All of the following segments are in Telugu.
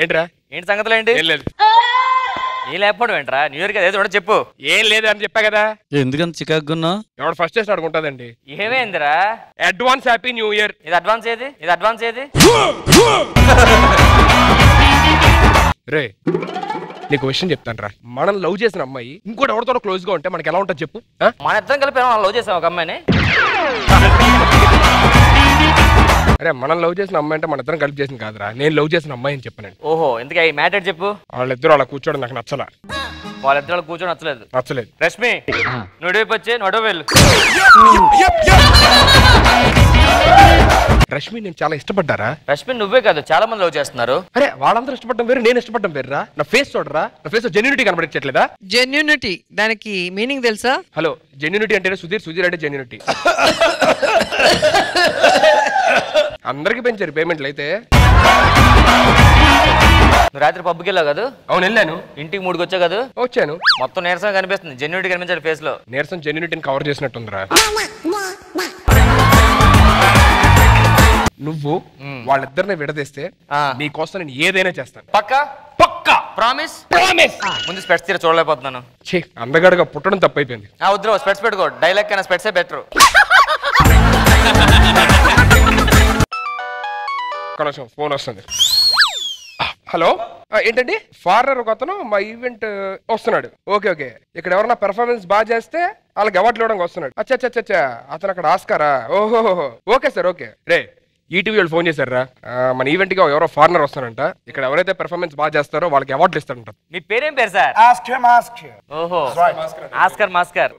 ఏంట్రా? ఏంటి సంగతులు ఏంటి? ఏం లేదు. ఏం లేకపోవడం ఏంట్రా? న్యూ ఇయర్ కదా, ఏదో చెప్పు. ఏం లేదు అని చెప్పా కదా. ఎందుకంత చికాకున్నా? ఎవడు ఫస్ట్ చేసి అడుగుంటుందండి. ఏమైందిరా? Advance happy new year. ఇది అడ్వాన్స్ ఏది? ఇది అడ్వాన్స్ ఏది? రే నీకు విషయం చెప్తాను రా. మనం లవ్ చేసిన అమ్మాయి ఇంకోటి ఎవరితో క్లోజ్ గా ఉంటే మనకి ఎలా ఉంటుంది చెప్పు? మన ఇద్దరం కలిపి లవ్ చేసాం ఒక అమ్మాయిని. అరే మనం లవ్ చేసిన అమ్మాయి అంటే మన ఇద్దరం కలిపి చేసిన కాదురా, నేను లవ్ చేసిన అమ్మాయి అని చెప్పానండి. ఓహో, ఎందుకు ఈ మ్యాటర్ చెప్పు. వాళ్ళిద్దరు అలా కూర్చోడం నాకు నచ్చలా. వాళ్ళిద్దరు కూర్చొని నచ్చలేదు. రష్మి నుడివైపు వచ్చి నడువు వెళ్ళు. రష్మి నేను చాలా ఇష్టపడ్డారా? రష్మి నువ్వే కాదు, చాలా మంది లవ్ చేస్తున్నారు. అరే వాళ్ళందరూ ఇష్టపడడం వేరు, నేను ఇష్టపడడం వేరురా. నా ఫేస్ చూడరా, నా ఫేస్ జెన్యూనిటీ కనబడించట్లేదా? జెన్యూనిటీ దానికి మీనింగ్ తెలుసా? హలో, జెన్యూనిటీ అంటే సుధీర్ అంటే జెన్యూనిటీ. అందరికి పెంచారు పేమెంట్లు అయితే. నువ్వు రాత్రి పబ్కి వెళ్ళావు కదా? అవును వెళ్ళాను. ఇంటికి 3కి వచ్చావు కదా? వచ్చాను. మొత్తం నీరసం కనిపిస్తుంది, జెన్యూనిటీ కనిపించాడు ఫేస్ లో. నీరసం జెన్యూనిటీని కవర్ చేసినట్టుందిరా. నువ్వు వాళ్ళిద్దరిని విడదీస్తే నీకోసం నేను ఏదైనా చేస్తాను. పక్కా? పక్కా ప్రామిస్. ముందు స్పెట్స్ తీర చూడలేకపోతున్నాను. అందగాడుగా పుట్టడం తప్పైపోయింది. వద్దు, స్పెట్స్ పెట్టుకో. డైలాగ్ కన్నా స్పెట్సే బెటర్. కనీసం ఫోన్ వస్తుంది. హలో, ఏంటండి? ఫారినర్ ఒక అతను మా ఈవెంట్ వస్తున్నాడు. ఓకే ఓకే, ఇక్కడ ఎవరన్నా పెర్ఫార్మెన్స్ బాగా చేస్తే వాళ్ళకి అవార్డులు ఇవ్వడానికి వస్తున్నాడు. అచ్చా అతను అక్కడ ఆస్కారా? ఓహో ఓకే సార్ ఓకే. రే ఈటీవీ వాళ్ళు ఫోన్ చేశారా, మన ఈవెంట్ కి ఎవరో ఫారినర్ వస్తారంట, ఇక్కడ ఎవరైతే పెర్ఫార్మెన్స్ బాగా చేస్తారో వాళ్ళకి అవార్డులు ఇస్తారంట. మీ పేరేం పేరు సార్? ఓహో, Oscar మాస్కర్.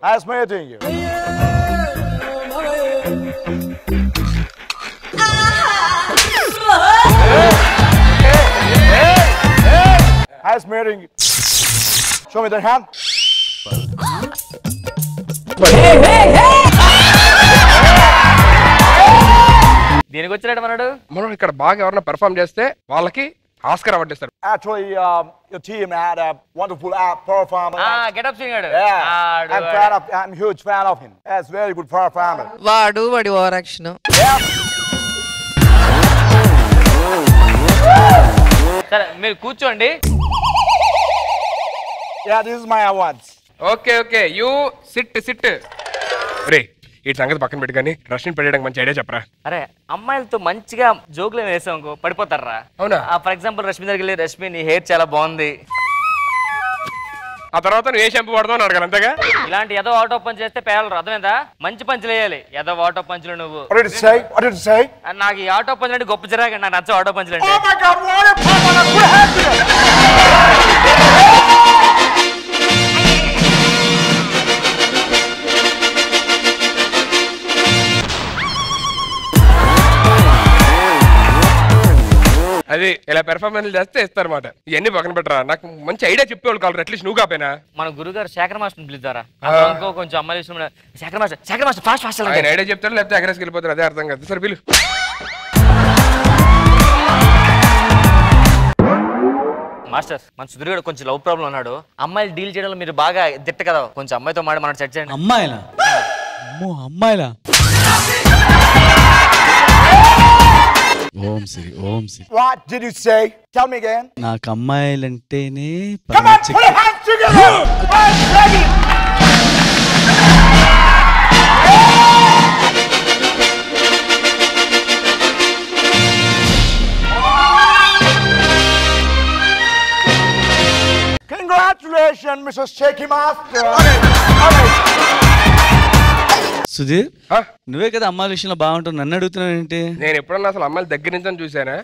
Nice meeting you. Show me that hand. దీనికి వచ్చినాడు మనడు. మనం ఇక్కడ బాగా ఎవరైనా పెర్ఫార్మ్ చేస్తే వాళ్ళకి ఆస్కర్ అవార్డు ఇస్తారు. Actually, your team had a wonderful performance. Get up singer. Yeah, I'm a huge fan of him. That's very good performance. వాడి ఓవర్ యాక్షన్. సరే మీరు కూర్చోండి. Yeah, this is my awards. Okay okay, you sit. రే ఈ సంగతి పక్కన పెట్టి కానీ రష్యన్ పెట్టడానికి మంచి ఐడియా చెప్పరా. అరే అమ్మాయిలతో మంచిగా జోకులు వేసాం అనుకో పడిపోతారా? అవునా? ఫర్ ఎగ్జాంపుల్ రష్మి దగ్గరికి వెళ్ళి, రష్మి నీ హెయిర్ చాలా బాగుంది. ఆ తర్వాత నువ్వు ఏ షాంపూ వాడతావు అని అడగాలి అంతేగా. ఇలాంటి ఏదో ఆటో పంచ్ చేస్తే పేర్లు అర్థమైందా? మంచి పంచులు వేయాలి. ఏదో ఆటో పంచులు నువ్వు. What did you say? నాకు ఈ ఆటో పంచులు అంటే గొప్ప చిరాకు, నాకు నచ్చ ఆటో పంచులు అంటే. Oh my God, what a performance! We're happy. అది ఇలా పెర్ఫార్మెన్స్ చేస్తే ఇస్తారన్నమాట. ఇవన్నీ పక్కన పెట్టరా, నాకు మంచి ఐడియా చెప్పేవాళ్ళు కావాలి. అట్లీస్ట్ నువ్వు కాపోయినా మన గురుగారు శేఖర్ మాస్టర్ పిలుస్తారా? ఇంకో కొంచెం అమ్మాయి విషయంలో శేఖర్ మాస్టర్ ఫాస్ట్ ఆయన ఐడియా చెప్తారు, లేకపోతే అగ్రెస్ వెళ్ళిపోతారు. అదే అర్థం కాదు. సరే పిలు. మాస్టర్ మన సుధీర్ కొంచెం లవ్ ప్రాబ్లం ఉన్నాడు. అమ్మాయిలు డీల్ చేయడంలో మీరు బాగా దిట్ట కదా, కొంచెం అమ్మాయితో మనం సెట్ చేయండి. అమ్మాయిలా? ఓం Shri. What did you say? Tell me again. నాకు అమ్మాయిలంటేనే Come on, put your hands together. I'm ready. Congratulations, Mrs. Shaky Master. Sudheer, నువ్వే కదా అమ్మాయిల విషయంలో బాగుంటావు, నన్ను అడుగుతున్నావు ఏంటి? నేను ఎప్పుడన్నా అసలు అమ్మాయిల దగ్గర నుంచి చూసానా?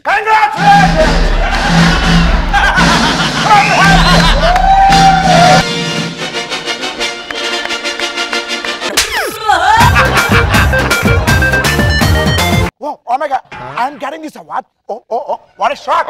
Whoa, oh my God, I'm getting this award. Oh, what a shock.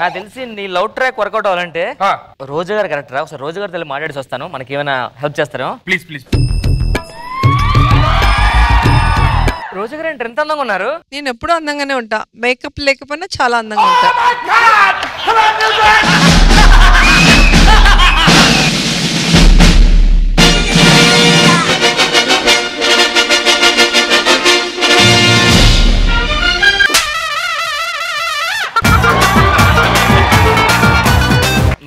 నాకు తెలిసి నీ లవ్ ట్రాక్ వర్కౌట్ అవ్వాలంటే రోజా గారు కరెక్ట్ రా. ఒకసారి రోజా గారు తెలిసి మాట్లాడేసి వస్తాను. మనకి ఏమైనా హెల్ప్ చేస్తారా? ప్లీజ్. రోజు గారు ఏంటి ఎంత అందంగా ఉన్నారు? నేను ఎప్పుడూ అందంగానే ఉంటా, మేకప్ లేకపోయినా చాలా అందంగా ఉంటా.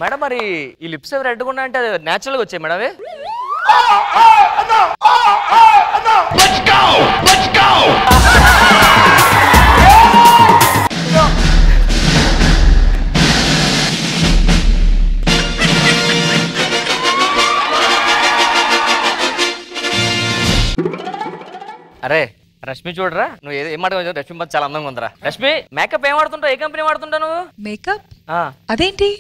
మేడం మరి ఈ లిప్స్ రెడ్ గా అంటే నేచురల్ గా వచ్చాయి మేడం అవి? అరే రష్మి చూడరా, నువ్వు ఏం మాట రష్మి బస్ చాలా అందంగా ఉందరా. రష్మి మేకప్ ఏం వాడుతుంటావు? ఏ కంపెనీ వాడుతుంటావు నువ్వు? మేకప్ అదేంటి?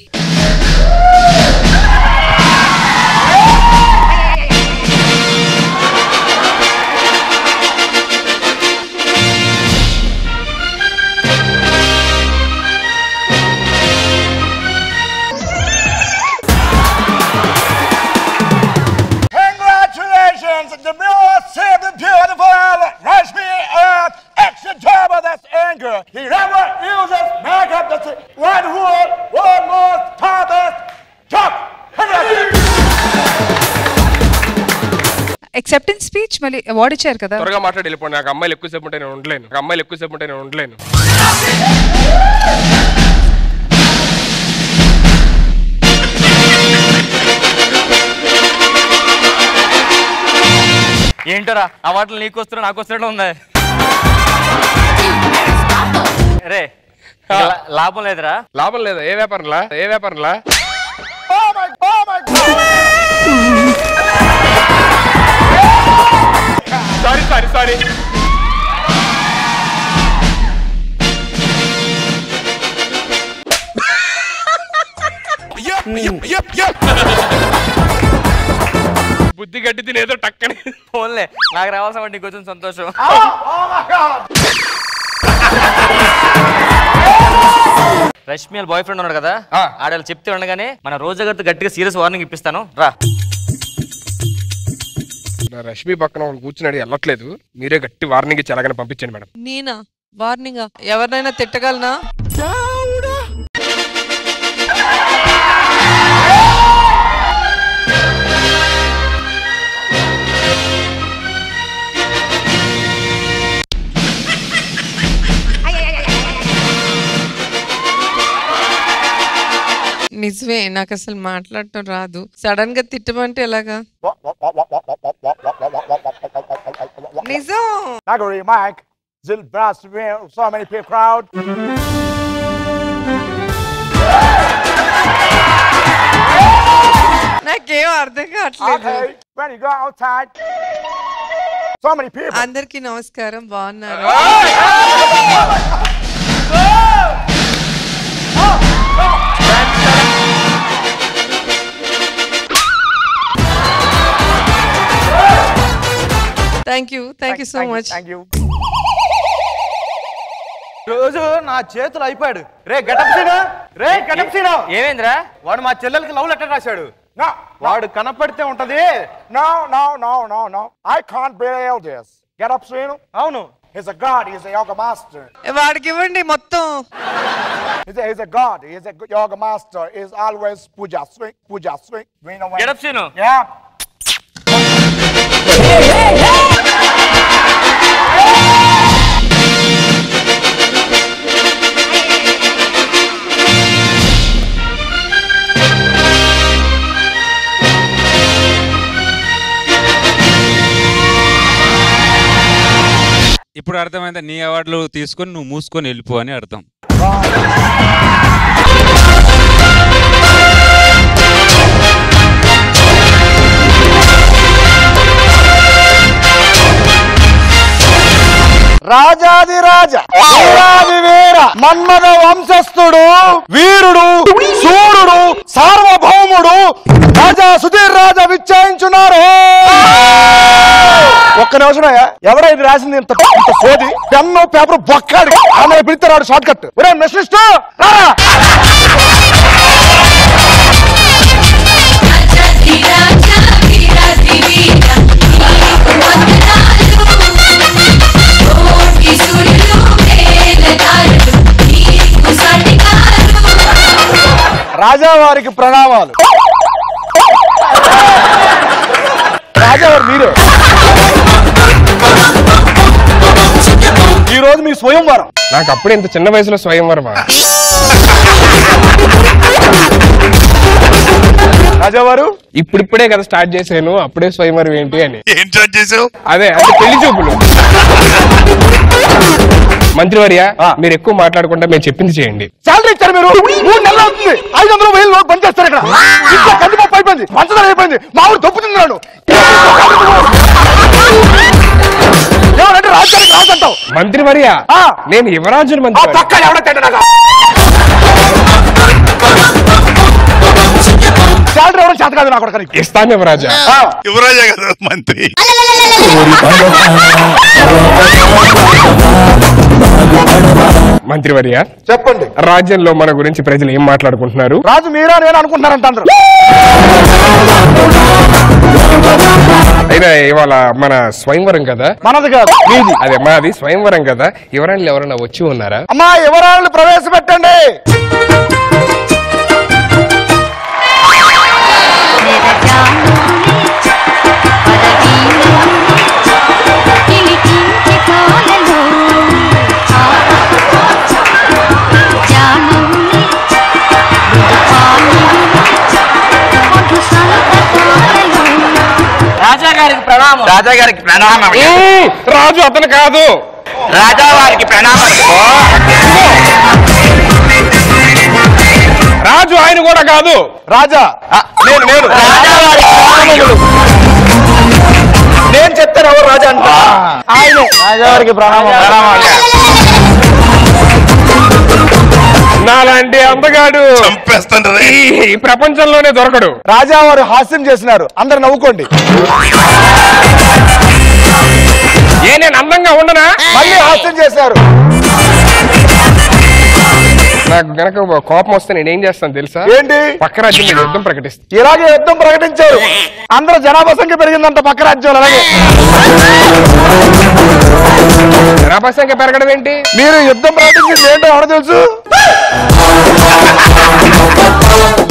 Congratulations, the most beautiful Rashmi Earth extra turbo that's anger. He never uses makeup. That's one most toughest job. Acceptance speech మళ్ళీ అవార్డు ఇచ్చారు కదా. త్వరగా మాట్లాడి వెళ్ళిపోండి. నాకు అమ్మాయిలు ఎక్కువసేపు ఉంటే నేను ఉండలేను. ఏంటోరా అవార్డులు నీకు వస్తున్నా నాకు వస్తున్నట్టు ఉంది. రే లాభం లేదురా. లాభం లేదా? ఏ వ్యాపారంలా? Oh my God! సారీ. బుద్ధి గడ్డి తినేదో టక్కని. ఫోన్లే, నాకు రావాల్సిన నీకు వచ్చిన సంతోషం. Oh my God! రష్మి వాళ్ళ బాయ్ ఫ్రెండ్ ఉన్నాడు కదా, ఆడవాళ్ళు చెప్తే ఉండగానే మన రోజా గారితో గట్టిగా సీరియస్ వార్నింగ్ ఇప్పిస్తాను రా. రష్మి పక్కన కూర్చున్నాడు, వెళ్ళట్లేదు. మీరే గట్టి వార్నింగ్ ఇచ్చి ఎలాగైనా పంపించండి మేడం. నేనా వార్నింగ్? ఎవరినైనా తిట్టగలనా? నిజమే, నాకు అసలు మాట్లాడటం రాదు. సడన్ గా తిట్టమంటే ఎలాగా? నిజం. Nagari Mike, Zil Brass, so many people crowd. నాకేం అర్థం కావట్లేదు. Okay, when you go outside, so many people. అందరికి నమస్కారం, బాగున్నారు? Thank you so much. Thank you. రోజు నా చేతులు అయిపోయాడు. రే గెటప్ సీను ఏమైందిరా? వాడు మా చెల్లెలకి లవ్ లెటర్ రాశాడు. No. వాడు కనపడితే ఉంటది. No. I can't believe this. Get up, Srinu. అవును, He's a god. He's a yoga master. వాడికి ఇవ్వండి మొత్తం. He's a god. He's a yoga master. He's always puja swing. Getup scene. Yeah. ఇప్పుడు అర్థమైందా? నీ అవార్డులు తీసుకొని నువ్వు మూసుకొని వెళ్ళిపో అని అర్థం. రాజాదిరాజ వీరాది వీర మన్మథ వంశస్థుడు వీరుడు సూర్యుడు సార్వభౌముడు రాజా సుధీర్ రాజా విచ్చాయించున్నారు. ఒక్క నిమిషం, ఎవరో ఇది రాసింది? ఇంత సోది పెన్ను పేపర్ బొక్కాడు ఆమె పిలుతాడు షార్ట్ కట్. ఒరే మెస్లిస్ట్ రారా. రాజావారికి ప్రణామాలు. రాజావారు మీరు. ఈ రోజు మీ స్వయంవరం. నాకు అప్పుడు ఇంత చిన్న వయసులో స్వయంవరమా? రాజావారు ఇప్పుడిప్పుడే కదా స్టార్ట్ చేశాను, అప్పుడే స్వయంవరం ఏంటి అని. ఏం స్టార్ట్ చేసావు? అదే అంటే పెళ్లి చూపులు. మంత్రివర్య మీరు ఎక్కువ మాట్లాడకుండా మేము చెప్పింది చేయండి. శాలరీ ఇచ్చారు మీరు. 3 నెలలు అవుతుంది. 500,000 లోపు పని చేస్తారు ఇక్కడ. ఇంట్లో కందిపప్పు అయిపోయింది, పంచదార అయిపోయింది, మా ఊరు దొప్పుతున్నాడు. ఏమంటే రాజ్యానికి రాజు అంటావు? మంత్రివర్య నేను యువరాజుని. మంత్రి పక్క ఎవడ తింటా శాలరీ ఎవరో చేత కాదు నాకు కొడుకు. ఇస్తాను యువరాజా. యువరాజా కదా మంత్రి. మంత్రివర్య చెప్పండి. రాజ్యంలో మన గురించి ప్రజలు ఏం మాట్లాడుకుంటున్నారు? రాజు మీరా నేను అనుకుంటున్నారంట అందరూ. అయినా ఇవాళ మన స్వయంవరం కదా. మనది కాదు మీది. అదే మాది స్వయంవరం కదా. ఎవరైనా వచ్చి ఉన్నారా? అమ్మా ఎవరాళ్ళు ప్రవేశపెట్టండి. రాజాగారికి ప్రణామం. రాజాగారికి ప్రణామం. రాజు అతను కాదు. రాజావారికి ప్రణామం. రాజు ఆయన కూడా కాదు. రాజా నేను నేను చెప్తాను ఎవరు రాజా అంట. ఆయన రాజావారికి ప్రణామం. నాలాంటి అందగాడు చంపేస్తాను ఈ ప్రపంచంలోనే దొరకడు. రాజావారు హాస్యం చేసినారు, అందరు నవ్వుకోండి. నేను అందంగా ఉండనా? మళ్ళీ హాస్యం చేశారు. నాకు గనక కోపం వస్తే నేనేం చేస్తాను తెలుసా? ఏంటి? పక్క రాజ్యం మీద యుద్ధం ప్రకటిస్తాను. ఇలాగే యుద్ధం ప్రకటించారు. అందరూ జనాభా సంఖ్య పెరిగిందంట పక్క రాజ్యాలు. అలాగే జనాభా సంఖ్య పెరగడం ఏంటి? మీరు యుద్ధం ప్రకటించింది ఏంటో ఎవరు తెలుసు?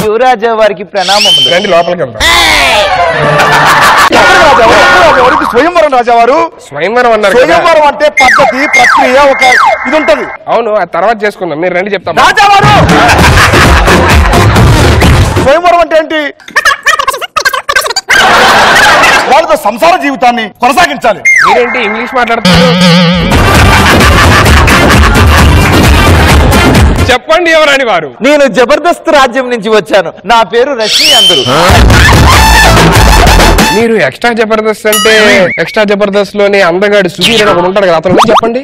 యువరాజా వారికి ప్రణామములు. రండి లోపలికి వెళ్దాం. ఎవరికి స్వయంవరం రాజావారు? స్వయంవరం అన్నారు కదా. స్వయంవరం అంటే పద్ధతి, ప్రక్రియ, ఒక ఇది ఉంటది. అవును, ఆ తర్వాత చేసుకుందాం. మీరు రండి చెప్తాం. రాజావారు స్వయంవరం అంటే ఏంటి? వాళ్ళతో సంసార జీవితాన్ని కొనసాగించాలి. మీరేంటి ఇంగ్లీష్ మాట్లాడుతున్నారు? చెప్పండి ఎవరని వారు. నేను జబర్దస్త్ రాజ్యం నుంచి వచ్చాను. నా పేరు రష్మి. అందరూ మీరు ఎక్స్ట్రా జబర్దస్త్ అంటే ఎక్స్ట్రా జబర్దస్త్ లోని అందగాడు సుధీర్ అని ఒకడు ఉంటాడు కదా, అతను చెప్పండి.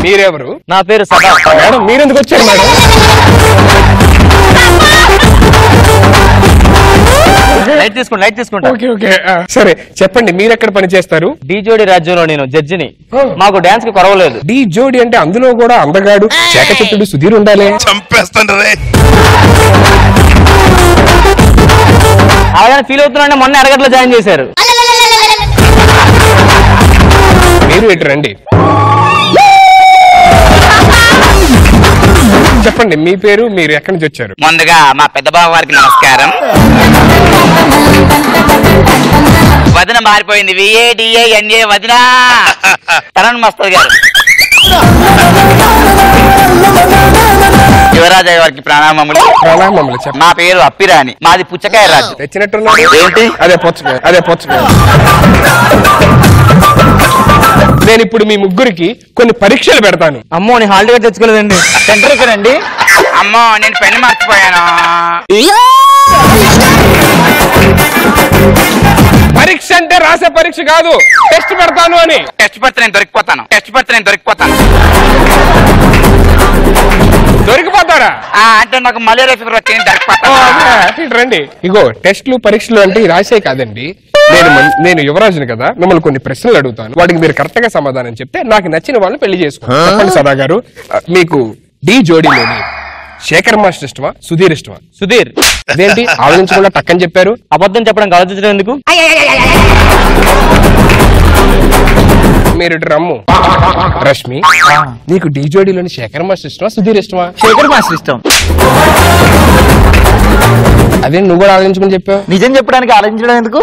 మీరెవరు? నా పేరు సదా. మేడం మీరెందుకు వచ్చారు మేడం? లైట్ తీసుకుంటా. ఓకే ఓకే సరే చెప్పండి, మీరెక్కడ పని చేస్తారు? డి జోడి రాజ్యంలో నేను జడ్జిని. మాకు డాన్స్ కి కొరవలేదు. డి జోడి అంటే అందులో కూడా అందగాడు చేకచెట్టుడు సుధీర్ ఉండాలి. చంపేస్తాను అలాగే ఫీల్ అవుతున్నా. మొన్న అరగట్లో జాయిన్ చేశారు. మీరు ఇటు రండి. చెప్పండి మీ పేరు, మీరు ఎక్కడి నుంచి వచ్చారు? ముందుగా మా పెద్ద బావ వారికి నమస్కారం. వదిన మారిపోయింది. VADANA వదిన. తరణ్ మస్తర్ గారు. యువరాజయ్య వారికి ప్రణామములు. ప్రణామములు. చెప్పండి. మా పేరు అప్పిరాని. మాది పుచ్చకాయ రాజు. తెచ్చినట్టున్నారు. ఏంటి? అదే పుచ్చకాయ. నేను ఇప్పుడు మీ ముగ్గురికి కొన్ని పరీక్షలు పెడతాను. అమ్మో, నేను హాల్ టికెట్ తెచ్చుకోలేదండి. సెంటర్కి రండి. అమ్మో, నేను పెన్ను మర్చిపోయాను. పరీక్ష అంటే రాసే పరీక్ష కాదు, టెస్ట్ పెడతాను అని. టెస్ట్ పెడితే నేను దొరికిపోతాను. దొరికిపోతారా? అంటే నాకు మలేరియా ఫీవర్ వచ్చి దొరికిపోతాను. రండి. ఇగో టెస్ట్లు పరీక్షలు అంటే రాసే కాదండి. నేను యువరాజుని కదా, మిమ్మల్ని కొన్ని ప్రశ్నలు అడుగుతాను. వాటికి మీరు కరెక్ట్ గా సమాధానం చెప్తే నాకు నచ్చిన వాళ్ళని పెళ్లి చేసుకోండి. చెప్పండి సదా గారు, మీకు డి జోడీలోని శేఖర్ మాస్టర్ ఇష్టమా, సుధీర్ ఇష్టమా? సుధీర్. అదేంటి ఆలోచించకుండా టక్కని చెప్పారు? అబద్ధం చెప్పడం ఆలోచించడం ఎందుకు? మీరు రమ్ము. రష్మి, నీకు ఢీ జోడీలోని శేఖర్ మాస్టర్ ఇష్టమా సుధీర్ ఇష్టమా? శేఖర్ మాస్టర్ ఇష్టం. అదే నువ్వు కూడా ఆలోచించమని చెప్పావు. నిజం చెప్పడానికి ఆలోచించడం ఎందుకు?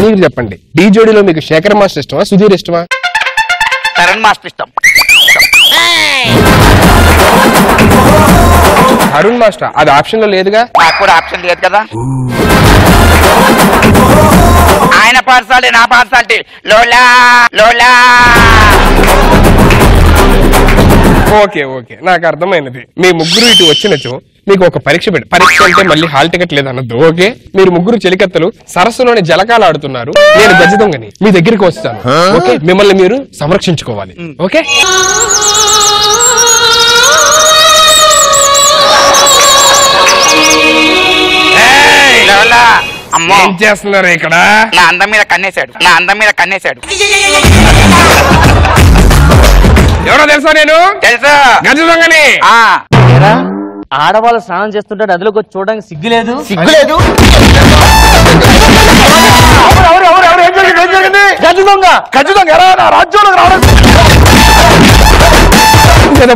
మీరు చెప్పండి, ఢీ జోడీలో మీకు శేఖర్ మాస్టర్ ఇష్టమా సుధీర్ ఇష్టమా? తరుణ్ మాస్టర్ ఇష్టం. అరుణ్ మాస్టర్ అది ఆప్షన్ లో లేదుగా. నాకు కూడా ఆప్షన్ లేదు కదా. ఆయన పార్సాలిటీ నా పార్సాలిటీ. లోలా లోలా. ఓకే ఓకే, నాకు అర్థమైనది. మీ ముగ్గురు ఇటు వచ్చినచో మీకు ఒక పరీక్ష పరీక్ష అంటే మళ్ళీ హాల్ టికెట్ లేదన్నద్దు. ఓకే, మీరు ముగ్గురు చెలికత్తలు సరస్సులోని జలకాలు ఆడుతున్నారు. నేను గజ దొంగని మీ దగ్గరికి వస్తాను. ఓకే, మిమ్మల్ని మీరు సంరక్షించుకోవాలి. ఓకే, అమ్మో ఏం చేస్తున్నారు ఇక్కడ? నా అందం మీద కన్నేశాడు. ఎవరో తెలుసా? నేను తెలుసా గజ దొంగని. ఆడవాళ్ళు స్నానం చేస్తుంటే నదిలోకి వచ్చి చూడడానికి సిగ్గులేదు.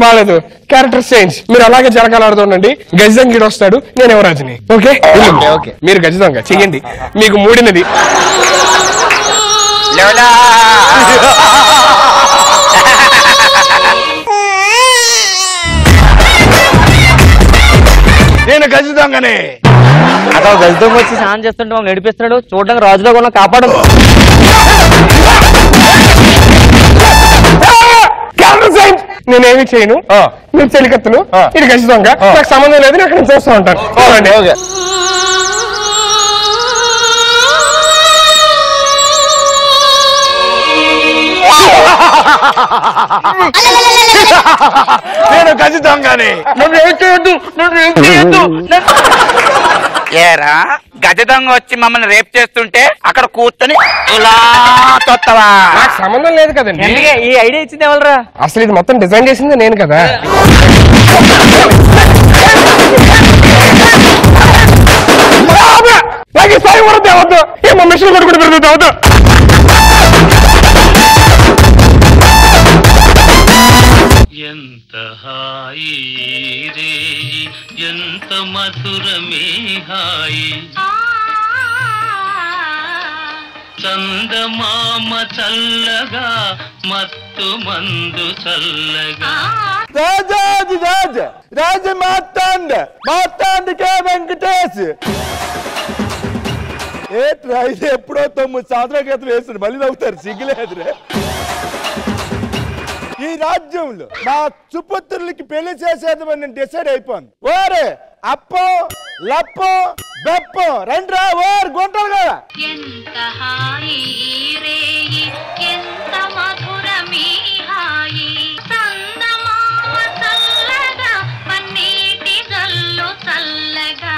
బాగాలేదు. Character change. మీరు అలాగే జలకాలు ఆడుతుండండి. గజదొంగ వస్తాడు, నేను యువరాజుని. ఓకే ఓకే, మీరు గజదొంగ చెయ్యండి. మీకు మూడినది. నేను గజదొంగనే. అక్కడ గజదొంగ వచ్చి స్నానం చేస్తుంటే మమ్మల్ని నడిపిస్తున్నాడు. చూడడానికి రాజులో కూడా కాపాడు. నేనేమి చేయను. మీరు చెలికత్తులు, ఇది గజ దొంగ. నాకు సంబంధం లేదు, నేను అక్కడ చూస్తూ ఉంటాను. నేను గజ దొంగనే. ఏరా గజ దొంగ వచ్చి మమ్మల్ని రేప్ చేస్తుంటే అక్కడ కూర్చొని ఇలా తొత్తవా? నాకు సంబంధం లేదు కదండి. ఈ ఐడియా ఇచ్చింది ఎవరురా? అసలు ఇది మొత్తం డిజైన్ చేసింది నేను కదా. వద్దు, ఏమో మిషన్ కొడుకుంటూ పెరుగుతా వద్దు. ఎంత హాయి రే, ఎంత మధురమే హాయి. చందమామ చల్లగా, మత్తు మందు చల్లగా. రాజాది రాజ మాతాండకే వెంకటేష్. ఏట్రా ఇది ఎప్పుడో 9 సంవత్సరాల క్రితం వేస్తుంది, మళ్ళీ నవ్వుతారు. సిగ్గులేదురే. ఈ రాజ్యంలో మా సుపుత్రులకి పెళ్లి చేసేదని నేను డిసైడ్ అయిపోను. ఓరే అప్పో లప్పో బెప్పో రెండ్రా ఓర్ గుంటలు కదా. ఎంత హాయి రేయి, ఎంత మధురమే హాయి. చందమామ చల్లగా, పన్నీటి జల్లు చల్లగా.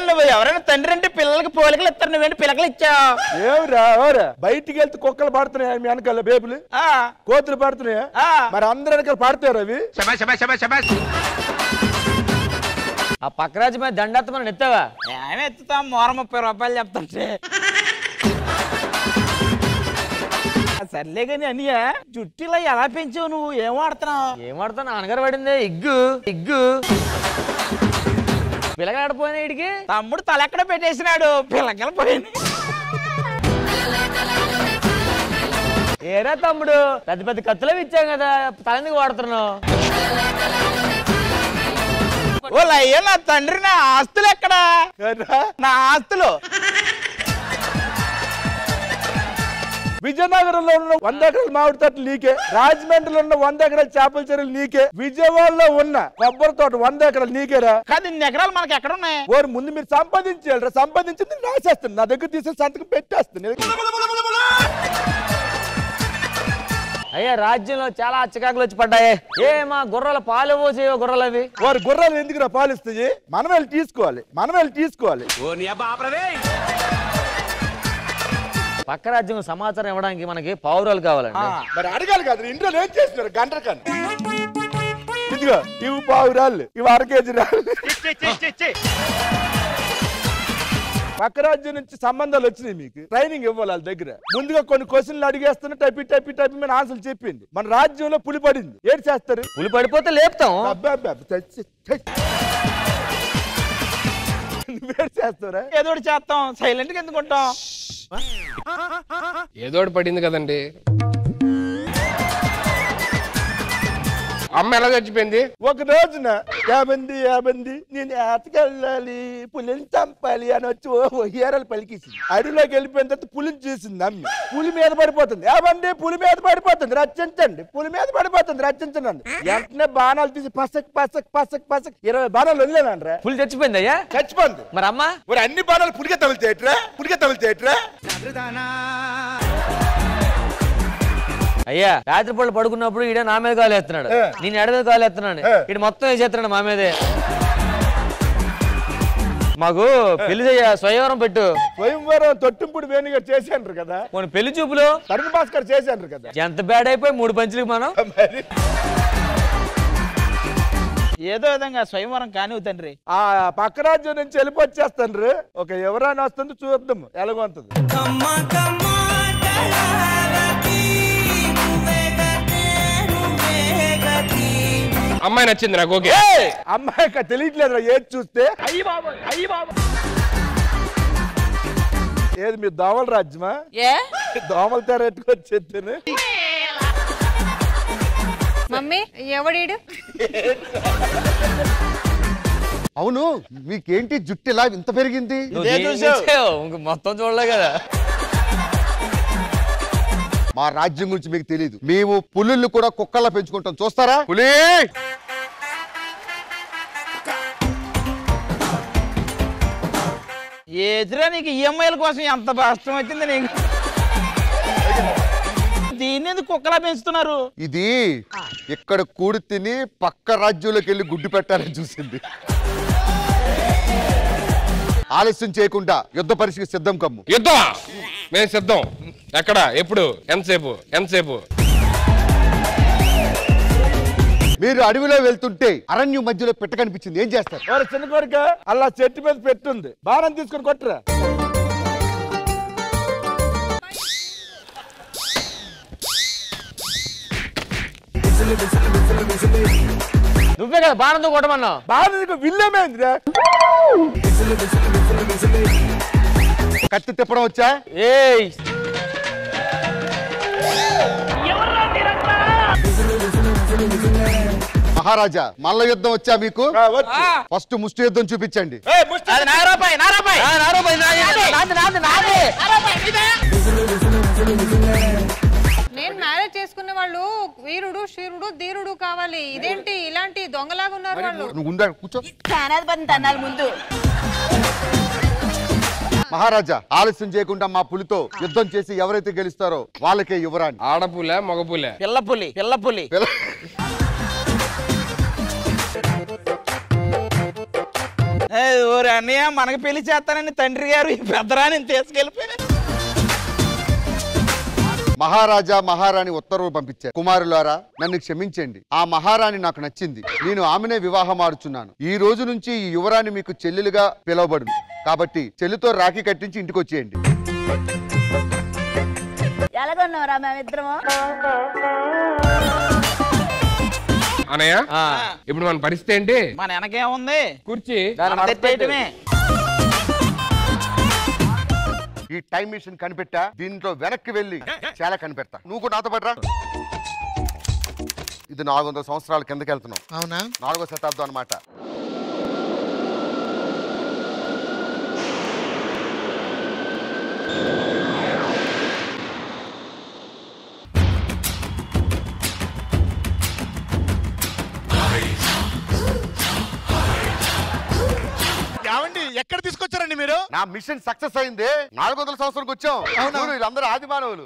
నువ్వు ఎవరైనా తండ్రి అంటే పిల్లలకి పోలికలు ఇస్తారు, నువ్వేంటి పిల్లకలు ఇచ్చావు? ఏమిరా ఓరా బయటికి వెళ్తే కుక్కలు పాడుతున్నాయా మీ వెనకాల? బేబులు కోతులు పాడుతున్నాయా? మరి అందరు వెనకాల పాడతారు అవి. ఆ పక్కరాజు మీద దండెత్తమని ఎత్తావా? ఏమి ఎత్తుతాం, 30 రూపాయలు చెప్తుంటే. సర్లే గాని అన్నయ్య, జుట్టిలా ఎలా పెంచావు నువ్వు? ఏం వాడుతున్నావు? నాన్నగారు పడింది ఇగ్గు. పిల్లగాడిపోయినా ఇడికి తమ్ముడు తలెక్కడ పెట్టేసినాడు, పిల్లకలు పోయింది. ఏరా తమ్ముడు, పెద్ద పెద్ద కత్తులు ఇచ్చాం కదా, తలెందుకు వాడుతున్నావు? అయ్యో నా తండ్రి, నా ఆస్తులు ఎక్కడా? నా ఆస్తులు విజయనగరంలో ఉన్న 100 ఎకరాల మామిడి తోటలు నీకే, రాజమండ్రిలో ఉన్న 100 ఎకరాల చేపల చెరువులు నీకే, విజయవాడలో ఉన్న కొబ్బరి తోట 100 ఎకరాలు నీకేరా. కానీ ఇన్ని ఎకరాలు మనకి ఎక్కడ ఉన్నాయి? ఓరు ముందు మీరు సంపాదించారు, సంపాదించింది రాసేస్తాను, నా దగ్గర తీసి సంతకం పెట్టేస్తాను. అయ్యా రాజ్యంలో చాలా అచ్చకాకులు వచ్చి పడ్డాయి. మా గుర్రాల పాలు పోసేవో గుర్రాలు అవి. వారు గుర్రాలు ఎందుకు పాలిస్తాయి? మనం వెళ్ళి తీసుకోవాలి. పక్క రాజ్యం సమాచారం ఇవ్వడానికి మనకి పావురాలు కావాలండి. మరి అడగాలి కదా, ఇంట్లో ఏం చేస్తున్నారు గంట కన్నా. ఇదిగో ఇవి పావురాళ్ళు, ఇవి 1/2 కేజీ రాళ్ళు. పక్క రాజ్యం నుంచి సంబంధాలు వచ్చినాయి, మీకు ట్రైనింగ్ ఇవ్వాలి వాళ్ళ దగ్గర. ముందుగా కొన్ని క్వశ్చన్లు అడిగేస్తున్నా, టైపి మీద ఆన్సర్లు చెప్పింది. మన రాజ్యంలో పులి పడింది, ఏడు చేస్తారు? పులి పడిపోతే లేపుతాం. నువ్వేడు చేస్తారా? ఏదో చేస్తాం, సైలెంట్ గా ఎందుకుంటాం? ఏదోటి పడింది కదండి. అమ్మ ఎలా చచ్చిపోయింది? ఒక రోజున యాబంది నేను ఆతకెళ్ళాలి, పులిని చంపాలి అని వచ్చి హీరాలు పలికేసింది. అడవిలోకి వెళ్ళిపోయిన తర్వాత పులిని చూసింది అమ్మ. పులి మీద పడిపోతుంది, యాబండి పులి మీద పడిపోతుంది, రచించండి, పులి మీద పడిపోతుంది, రచించండి. వెంటనే బాణాలు తీసి పసక్ 20 బాణాలు వదిలేనండ్రా. పులి చచ్చిపోయింది అయ్యా? చచ్చిపోయింది. మరి అమ్మ? మరి అన్ని బాణాలు పులిగా తగిలితేట్రా? అయ్యా రాత్రి పళ్ళు పడుకున్నప్పుడు ఈడ నా మీద కాలు ఎత్తున్నాడు, నేను ఎడ మీద కాలు ఎత్తున్నాను, ఇటు మొత్తం వేసేస్తున్నాడు మా మీదే. మాకు పెళ్లి స్వయంవరం పెట్టు. స్వయంవరం తొట్టింపుడు వేణుగారు చేశారు కదా, పెళ్లి చూపులు తరుణ్ భాస్కర్ చేశారు కదా. ఎంత బ్యాడ్ అయిపోయి 3 పంచులకు మనం. ఏదో విధంగా స్వయంవరం కానివ్వు తండ్రి. ఆ పక్క రాజ్యం నుంచి వెళ్ళిపోచ్చేస్తాను. ఒక ఎవరైనా వస్తుంది, చూద్దాం ఎలాగొంటుంది. అమ్మాయి నచ్చింది నాకు. ఓకే, అమ్మాయి తెలియట్లేదు ఏది చూస్తే. ఏది మీ దోమల రాజ్యమా? దోమల తెరెట్టుకొచ్చేస్తాను. మమ్మీ ఎవడీడు? అవును, మీకేంటి జుట్టు ఇలా ఇంత పెరిగింది? మొత్తం చూడలే కదా. మా రాజ్యం గురించి మీకు తెలియదు. మేము పులుళ్ళు కూడా కుక్కల్లా పెంచుకుంటాం, చూస్తారా? పులి ఏదిరా నీకు ఈఎంఐల కోసం ఎంత కష్టం వచ్చింది నీకు? దీన్ని కుక్కలా పెంచుతున్నారు. ఇది ఇక్కడ కూడి తిని పక్క రాజ్యంలోకి వెళ్ళి గుడ్డు పెట్టాలని చూసింది. ఆలస్యం చేయకుండా యుద్ధ పరిస్థితికి సిద్ధం కమ్ము. యుద్ధం మేము సిద్ధం. ఎక్కడ, ఎప్పుడు, ఎంతసేపు? మీరు అడవిలో వెళ్తుంటే అరణ్యం మధ్యలో పెట్ట కనిపించింది, ఏం చేస్తారు? చిన్న కొడుక అలా చెట్టు మీద పెట్టుంది, బాణం తీసుకొని కొట్టరా. నువ్వే కదా బాణంతో కొట్టమన్నా. బాణం విల్లేమైందిరా? కత్తి తిప్పడం వచ్చా? మహారాజా, మల్ల యుద్ధం వచ్చా మీకు? ఫస్ట్ ముష్టి యుద్ధం చూపించండి. నేను మ్యారేజ్ చేసుకున్న వాళ్ళు వీరుడు, శీరుడు, ధీరుడు కావాలి. ఇదేంటి ఇలాంటి దొంగలాగా ఉన్నారు వాళ్ళు? నువ్వు కూర్చో. ముందు మహారాజా, ఆలస్యం చేయకుండా మా పులితో యుద్ధం చేసి ఎవరైతే గెలుస్తారో వాళ్ళకే యువరాణి. ఆడపులే మగపులే? పిల్ల పులి. ఓరే అన్నయ్య, మనకు పెళ్లి చేస్తానని తండ్రి గారు ఈ పెద్దరాని తీసుకెళ్ళిపోయారు. మహారాజా మహారాణి ఉత్తర్వులు పంపించారు. కుమారులారా, నన్ను క్షమించండి. ఆ మహారాణి నాకు నచ్చింది, నేను ఆమెనే వివాహం ఆడుచున్నాను. ఈ రోజు నుంచి ఈ యువరాణి మీకు చెల్లెలుగా పిలువబడును. కాబట్టి చెల్లితో రాఖీ కట్టించి ఇంటికి వచ్చేయండి. ఎలాగొన్నావురా మేమిద్దరము? అనయ్య, ఇప్పుడు మన పరిస్థితి ఏంటి? మన వెనకేముంది? కుర్చీ. ఈ టైం మిషన్ కనిపెట్టా, దీంట్లో వెనక్కి వెళ్ళి చాలా కనిపెడతా. నువ్వు కూడా నాతో పడరా. ఇది 400 సంవత్సరాల కిందకి వెళ్తున్నావు. అవునా? 4వ శతాబ్దం అన్నమాట. ఎక్కడ తీసుకొచ్చారండి మీరు? నా మిషన్ సక్సెస్ అయింది. 400 సంవత్సరానికి వచ్చాం. వీళ్ళందరూ ఆది మానవులు.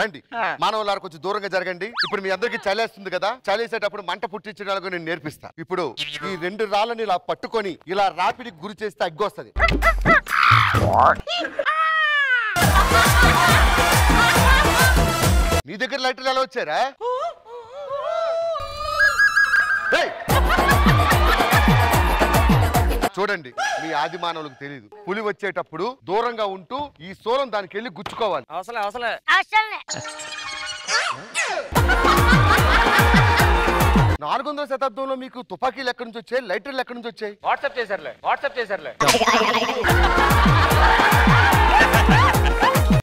రండి మానవులారు, కొంచెం దూరంగా జరగండి. ఇప్పుడు మీ అందరికి చలేస్తుంది కదా, చలేసేటప్పుడు మంట పుట్టించడానికి నేను నేర్పిస్తా. ఇప్పుడు ఈ 2 రాళ్ళని ఇలా పట్టుకొని ఇలా రాపిడికి గురి చేస్తే అగ్గొస్తుంది. మీ దగ్గర లైట్లు ఎలా వచ్చారా? చూడండి మీ ఆది మానవులకు తెలియదు. పులి వచ్చేటప్పుడు దూరంగా ఉంటూ ఈ సోలం దానికి వెళ్ళి గుచ్చుకోవాలి. అవసలే 400వ శతాబ్దంలో మీకు తుపాకీలు ఎక్కడి నుంచి వచ్చాయి, లైటర్లు ఎక్కడి నుంచి వచ్చాయి? వాట్సాప్ చేశారులే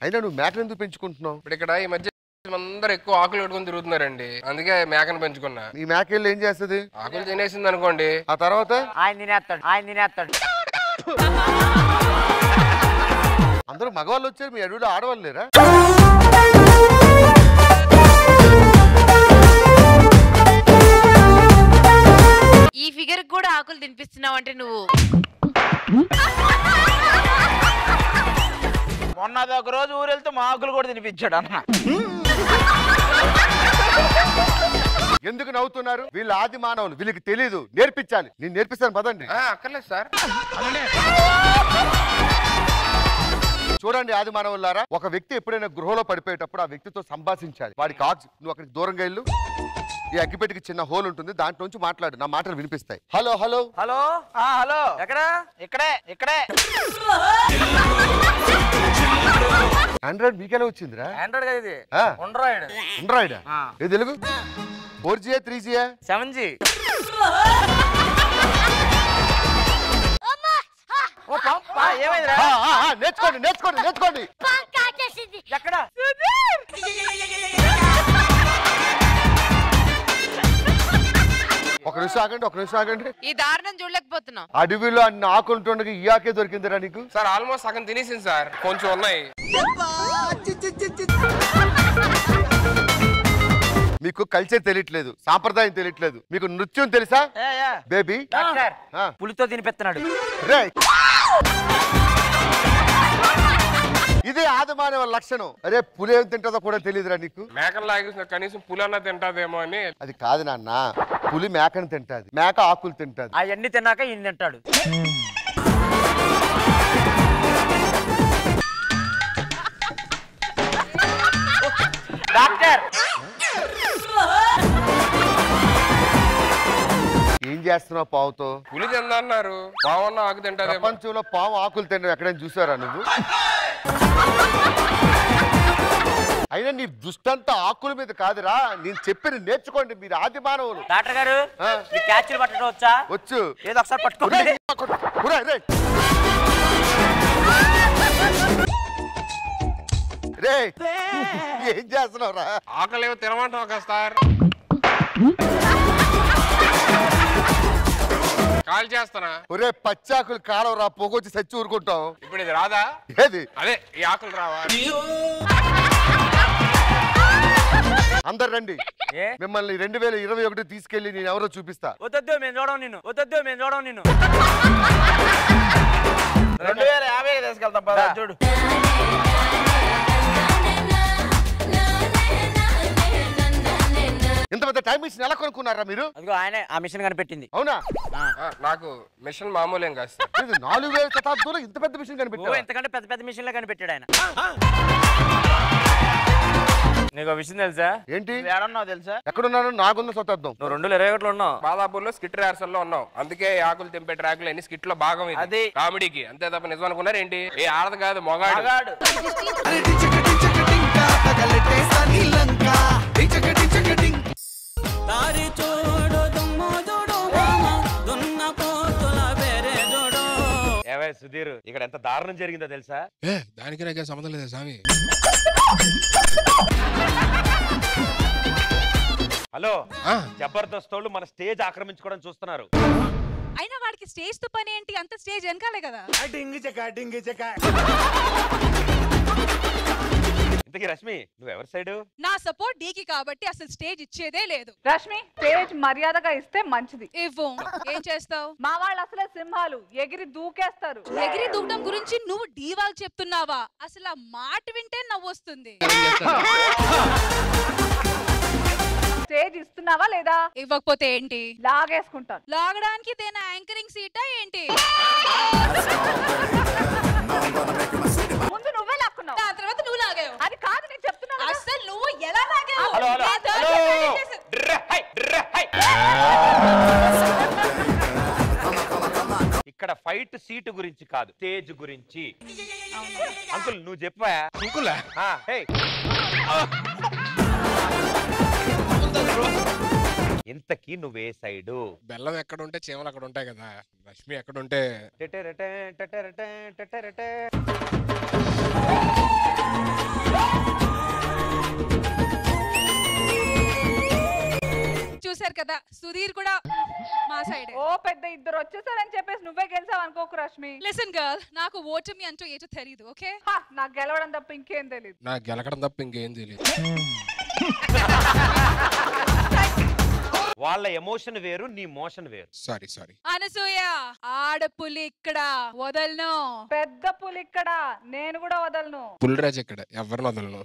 అయినా నువ్వు మేకను ఎందుకు పెంచుకుంటున్నావు? ఇప్పుడు ఇక్కడ ఈ మధ్య అందరూ ఎక్కువ ఆకులు పెట్టుకుని తిరుగుతున్నారండి, అందుకే మేకను పెంచుకున్నా. ఈ మేకెళ్ళి ఏం చేస్తుంది? ఆకులు తినేసింది అనుకోండి, ఆ తర్వాత ఆయన తినేస్తాడు. అందరూ మగవాళ్ళు వచ్చారు, మీ అడవిలో ఆడవాళ్ళు లేరా? ఈ ఫిగర్ కూడా ఆకులు తినిపిస్తున్నావు అంటే నువ్వు మొన్నది ఒక రోజు ఊరెళ్తే మా ఆకులు కూడా తినిపించాడు అన్న. ఎందుకు నవ్వుతున్నారు? వీళ్ళు ఆది మానవులు, వీళ్ళకి తెలీదు, నేర్పించాలి. నేను నేర్పిస్తాను, పదండి. అక్కర్లేదు సార్. చూడండి ఆది మానవులారా, ఒక వ్యక్తి ఎప్పుడైనా గృహలో పడిపోయేటప్పుడు ఆ వ్యక్తితో సంభాషించాలి. వాడికి నువ్వు అక్కడికి దూరంగా వెళ్ళు, ఈ అగ్గిపెట్టికి చిన్న హోల్ ఉంటుంది, దాంట్లో నుంచి మాట్లాడు, నా మాటలు వినిపిస్తాయి. హలో హలో హలో హలో ఎక్కడ? ఇక్కడే. ఆండ్రాయిడ్ మీకెలా వచ్చిందిరా? ఆండ్రాయిడ్ కదా ఇది. ఆండ్రాయిడ్ ఏ తెలుగు? 4G 3G 7G. నేర్చుకోండి. ఎక్కడ? ఒక నిమిషం ఆగండి. ఈ దారుణం చూడలేకపోతున్నావు. అడవిలో అన్ని ఆకుంటుండగా ఈ ఆకే దొరికిందిరా నీకు? సార్ ఆల్మోస్ట్ సగం తినేసింది సార్, కొంచెం ఉన్నాయి. మీకు కల్చర్ తెలియట్లేదు, సాంప్రదాయం తెలియట్లేదు. మీకు నృత్యం తెలుసా బేబీ? పులితో తినిపెత్తనాడు. ఇదే ఆదిమానవ లక్షణం. అరే పులి ఏం తింటుందో కూడా తెలియదురా నీకు? మేకను లాగేసిన కనీసం పులన్నా తింటాదేమో అని. అది కాదు నాన్న, పులి మేకను తింటాది, మేక ఆకులు తింటాది. అవన్నీ తిన్నాక ఈయన తింటాడు. డాక్టర్ ఏం చేస్తున్నావు పావుతో? పులి తిందన్నారు, పావన్న ఆకు తింటాది. ప్రపంచంలో పావు ఆకులు తినడం ఎక్కడైనా చూసారా నువ్వు? అయినా నీ దృష్టంతా ఆకుల మీద కాదురా, నేను చెప్పిన నేర్చుకోండి. మీరు ఆది మానవులు. డాక్టర్ గారు క్యాచ్లు పట్టడం వచ్చా? వచ్చు. ఏదో ఒకసారి పట్టుకోండి. రే ఏం చేస్తున్నావురా? ఆకలేమో తినమంటావు కదా సార్, కాల్ చేస్తానా? ఒరే పచ్చాకులు కాలవరా, పొగొచ్చి సచ్చి ఊరుకుంటాం. ఇప్పుడు ఇది రాదా? ఏది? అదే ఈ ఆకులు రావా? అందరు రండి, మిమ్మల్ని 2021 తీసుకెళ్లి నేను ఎవరో చూపిస్తా. వద్దు మేము చూడం నిన్ను. 2050 తీసుకెళ్తాం పద చూడు. ఇంత పెద్ద టైం మిషన్ ఎలా కొనుక్కున్నారా మీరు? అదిగో ఆయనే ఆ మిషన్ కనిపెట్టింది. అవునా? నాకు మిషన్ మామూలేం కాదు సార్. 4000 శతాబ్దంలో ఇంత పెద్ద మిషన్ కనిపెట్టాడు. ఇంతకంటే పెద్ద మిషన్లే కనిపెట్టాడు ఆయన. నీకు విషయం తెలుసా? ఏంటి? ఏడన్నావు తెలుసా? ఎక్కడున్నాను? నాకున్న శతాబ్దం. నువ్వు 2021లో ఉన్నావు. బాదాపూర్లో స్కిట్ రిహార్సల్ లో ఉన్నావు, అందుకే ఆకులు తెంపే ట్రాకులు అన్ని స్కిట్ లో భాగం. అది కామెడీకి అంతే తప్ప నిజం అనుకున్నారు ఏంటి? ఏ ఆడదు కాదు, మొగాడు. సుధీర్, ఇక్కడ ఎంత దారుణం జరిగిందో తెలుసా? దానికి నాకే సంబంధం లేదా స్వామి? హలో, జబర్దస్త్ వాళ్ళు మన స్టేజ్ ఆక్రమించుకోవడం చూస్తున్నారు. అయినా వాడికి స్టేజ్ తో పని ఏంటి? అంత స్టేజ్ వెనకాలే కదా. ఇంతకీ రష్మి, నువ్వు ఎవరి సైడ్? నా సపోర్ట్ డీకి కాబట్టి అసలు స్టేజ్ ఇచ్చేదే లేదు. రష్మి, స్టేజ్ మర్యాదగా ఇస్తే మంచిది. ఇవ్వం. ఏం చేస్తావు? మా వాళ్ళు అసలే సింహాలు, ఎగిరి దూకేస్తారు. ఎగిరి దూకడం గురించి నువ్వు డీ వాళ్ళు చెప్తున్నావా? అసలు ఆ మాట వింటే నవ్వొస్తుంది. స్టేజ్ ఇస్తున్నావా లేదా? ఇవ్వకపోతే ఏంటి? లాగేసుకుంటాను. లాగడానికి దేనా యాంకరింగ్ సీటా ఏంటి? ముందు నువ్వే లాక్కున్నావు, ఆ తర్వాత నువ్వు లాగావు. అది కాదు నేను చెప్తున్నాను. అసలు నువ్వు ఎలా లాగావు? ఇక్కడ ఫ్లైట్ సీటు గురించి కాదు, స్టేజ్ గురించి. అంకుల్ నువ్వు చెప్పా. అంకుల్ ఇంతకీ నువ్వే సైడు? బెల్లం ఎక్కడ ఉంటే చీమలు అక్కడ ఉంటాయి కదా, రష్మి ఎక్కడ ఉంటే. చూసారు కదా, సుధీర్ కూడా మా సైడ్. ఓ పెద్ద ఇద్దరు వచ్చేసారని చెప్పేసి నువ్వే గెలిచావు అనుకోకు రష్మి. లిసన్ గర్ల్, నాకు ఓటమి అంటూ ఏటో తెలియదు. ఓకే, నాకు గెలవడం తప్ప ఇంకేం తెలియదు. నాకు గెలకడం తప్ప ఇంకేం తెలియదు. వాళ్ళ ఎమోషన్ వేరు, నీ మోషన్ వేరు. సారీ అనసూయ, ఆడపులి ఇక్కడ వదలను. పెద్ద పులి ఇక్కడ, నేను కూడా వదలను. పుల్లిరాజ్ ఇక్కడ, ఎవరిని వదలను.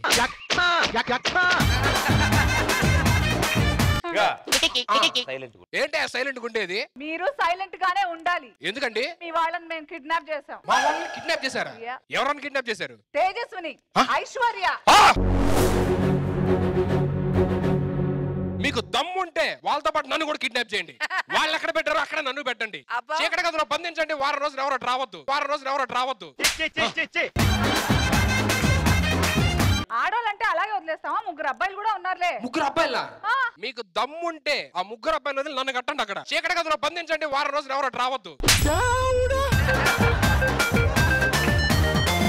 ఏంటి సైలెంట్ ఉండేది? మీరు సైలెంట్ గానే ఉండాలి. ఎందుకండి? మీ వాళ్ళని మేము కిడ్నాప్ చేసాం. మా వాళ్ళని కిడ్నాప్ చేశారా? ఎవరన్నా కిడ్నాప్ చేశారు? తేజస్విని, ఐశ్వర్య. మీకు దమ్ముంటే వాళ్ళతో పాటు నన్ను కూడా కిడ్నాప్ చేయండి. వాళ్ళు ఎక్కడ పెట్టారో అక్కడ నన్ను పెట్టండి. చీకటి గదిలో బంధించండి. వారం రోజులు ఎవరో రావద్దు. ఆడోళ్ళంటే అలాగే వదిలేస్తావా? ముగ్గురు అబ్బాయిలు కూడా ఉన్నారులే. ముగ్గురు అబ్బాయిలా? మీకు దమ్ముంటే ఆ ముగ్గురు అబ్బాయిలు వదిలి నన్ను కట్టండి. అక్కడ చీకటి గదిలో బంధించండి. వారం రోజులు ఎవరో రావద్దు.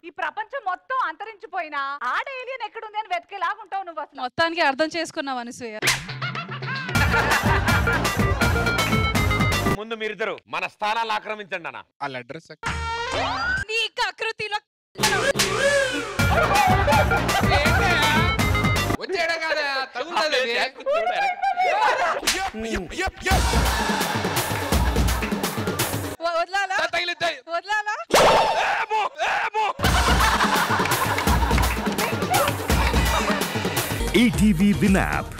ఈ ప్రపంచం మొత్తం అంతరించిపోయినా ఆడ ఏలియన్ ఎక్కడుంది అని వెతికేలాగుంటావు నువ్వు. అసలు మొత్తానికి అర్థం చేసుకున్నావు అనసూయ. ముందు మీరిద్దరు మన స్థానాలు ఆక్రమించండి అన్న. వాళ్ళ అడ్రస్ నీ ఆకృతిలో వచ్చేయడం కాదా, తగులుతుంది. వదలాలా? వదలాలా? ఈటీవీ విన్ యాప్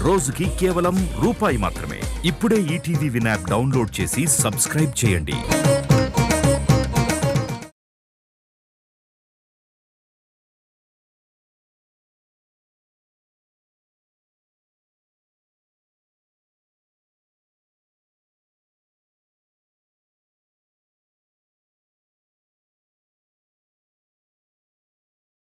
రోజుకి కేవలం రూపాయి మాత్రమే. ఇప్పుడే ఈటీవీ విన్ యాప్ డౌన్లోడ్ చేసి సబ్స్క్రైబ్ చేయండి.